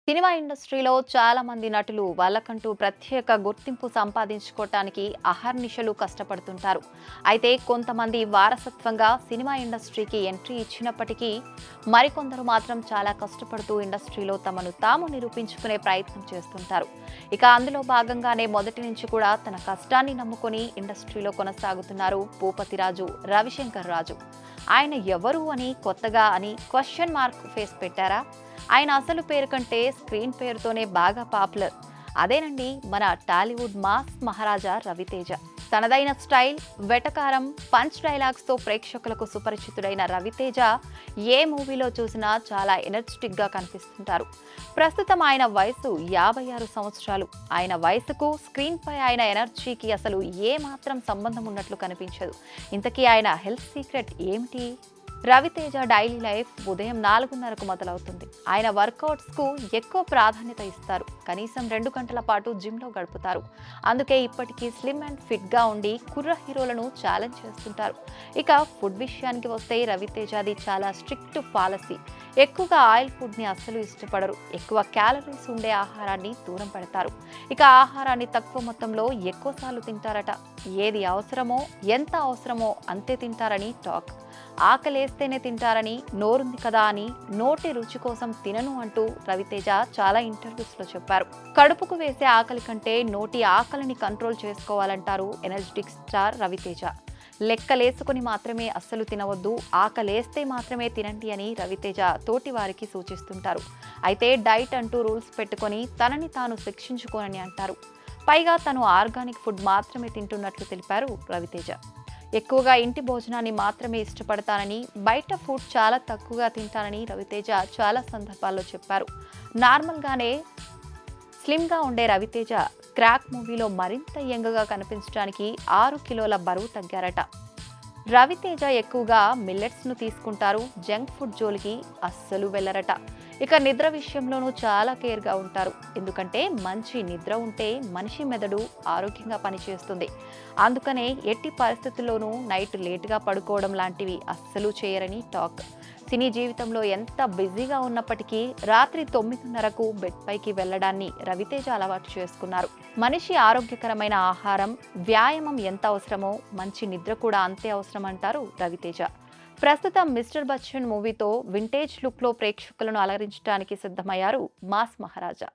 Cinema ఇండస్ట్రీలో చాలా మంది నటులు వాళ్ళకంటూ ప్రత్యేక గుర్తింపు సంపాదించుకోవటానికి అహర్నిశలు కష్టపడుతుంటారు. అయితే కొంతమంది వారసత్వంగా సినిమా ఇండస్ట్రీకి ఎంట్రీ ఇచ్చినప్పటికీ మరికొందరు మాత్రం చాలా కష్టపడుతూ ఇండస్ట్రీలో తమను తాము నిరూపించుకునే ప్రయత్నం చేస్తుంటారు. ఇక అందులో భాగంగానే మొదటి నుంచి కూడా తన కష్టాన్ని నమ్ముకొని ఇండస్ట్రీలో కొనసాగుతున్నారు భూపతిరాజు రవిశంకర్ రాజు. ఆయన ఎవరు అని కొత్తగా అని క్వశ్చన్ మార్క్ ఫేస్ పెట్టారా? ఆయన అసలు పేరు కంటే స్క్రీన్ పేరుతోనే బాగా పాపులర్. అదేనండి మన టాలీవుడ్ మాస్ మహారాజా రవితేజ. తనదైన స్టైల్, వెటకారం, పంచ్ డైలాగ్స్తో ప్రేక్షకులకు సుపరిచితుడైన రవితేజ ఏ మూవీలో చూసినా చాలా ఎనర్జెటిక్ గా కనిపిస్తుంటారు. ప్రస్తుతం ఆయన వయసు 56 సంవత్సరాలు. ఆయన వయసుకు స్క్రీన్ పై ఆయన ఎనర్జీకి అసలు ఏ మాత్రం సంబంధం ఉన్నట్లు కనిపించదు. ఇంతకీ ఆయన హెల్త్ సీక్రెట్ ఏమిటి? రవితేజ డైలీ లైఫ్ ఉదయం 4:30కు మొదలవుతుంది. ఆయన వర్కౌట్స్ కు ఎక్కువ ప్రాధాన్యత ఇస్తారు. కనీసం 2 గంటల పాటు జిమ్ లో గడుపుతారు. అందుకే ఇప్పటికీ స్లిమ్ అండ్ ఫిట్ గా ఉండి కుర్ర హీరోలను ఛాలెంజ్ చేస్తుంటారు. ఇక ఫుడ్ విషయానికి వస్తే రవితేజది చాలా స్ట్రిక్ట్ పాలసీ. ఎక్కువగా ఆయిల్ ఫుడ్ ని అస్సలు ఇష్టపడరు. ఎక్కువ క్యాలరీస్ ఉండే ఆహారాన్ని దూరం పెడతారు. ఇక ఆహారాన్ని తక్కువ మొత్తంలో ఎక్కువసార్లు తింటారట. ఏది అవసరమో, ఎంత అవసరమో అంతే తింటారని టాక్. ఆకలేస్తేనే తింటారని, నోరుంది కదా అని నోటి రుచి కోసం తినను అంటూ రవితేజ చాలా ఇంటర్వ్యూస్ లో చెప్పారు. కడుపుకు వేసే ఆకలి కంటే నోటి ఆకలిని కంట్రోల్ చేసుకోవాలంటారు ఎనర్జెటిక్ స్టార్ రవితేజ. లెక్కలేసుకుని మాత్రమే అస్సలు తినవద్దు, ఆకలేస్తే మాత్రమే తినండి అని రవితేజ తోటి వారికి సూచిస్తుంటారు. అయితే డైట్ అంటూ రూల్స్ పెట్టుకొని తనని తాను శిక్షించుకోనని అంటారు. పైగా తను ఆర్గానిక్ ఫుడ్ మాత్రమే తింటున్నట్లు తెలిపారు రవితేజ. ఎక్కువగా ఇంటి భోజనాన్ని మాత్రమే ఇష్టపడతానని, బయట ఫుడ్ చాలా తక్కువగా తింటానని రవితేజ చాలా సందర్భాల్లో చెప్పారు. నార్మల్గానే స్లిమ్గా ఉండే రవితేజ క్రాక్ మూవీలో మరింత యంగ్గా కనిపించడానికి 6 కిలోల బరువు తగ్గారట. రవితేజ ఎక్కువగా మిల్లెట్స్ను తీసుకుంటారు. జంక్ ఫుడ్ జోలికి అస్సలు వెళ్లరట. ఇక నిద్ర విషయంలోనూ చాలా కేర్గా ఉంటారు. ఎందుకంటే మంచి నిద్ర ఉంటే మనిషి మెదడు ఆరోగ్యంగా పనిచేస్తుంది. అందుకనే ఎట్టి పరిస్థితుల్లోనూ నైట్ లేటుగా పడుకోవడం లాంటివి అస్సలు చేయరని టాక్. సినీ జీవితంలో ఎంత బిజీగా ఉన్నప్పటికీ రాత్రి 9:30కు బెడ్ పైకి వెళ్లడాన్ని రవితేజ అలవాటు చేసుకున్నారు. మనిషి ఆరోగ్యకరమైన ఆహారం, వ్యాయామం ఎంత అవసరమో మంచి నిద్ర కూడా అంతే అవసరం అంటారు రవితేజ. ప్రస్తుతం మిస్టర్ బచ్చన్ మూవీతో వింటేజ్ లుక్లో ప్రేక్షకులను అలరించడానికి సిద్ధమయ్యారు మాస్ మహారాజా.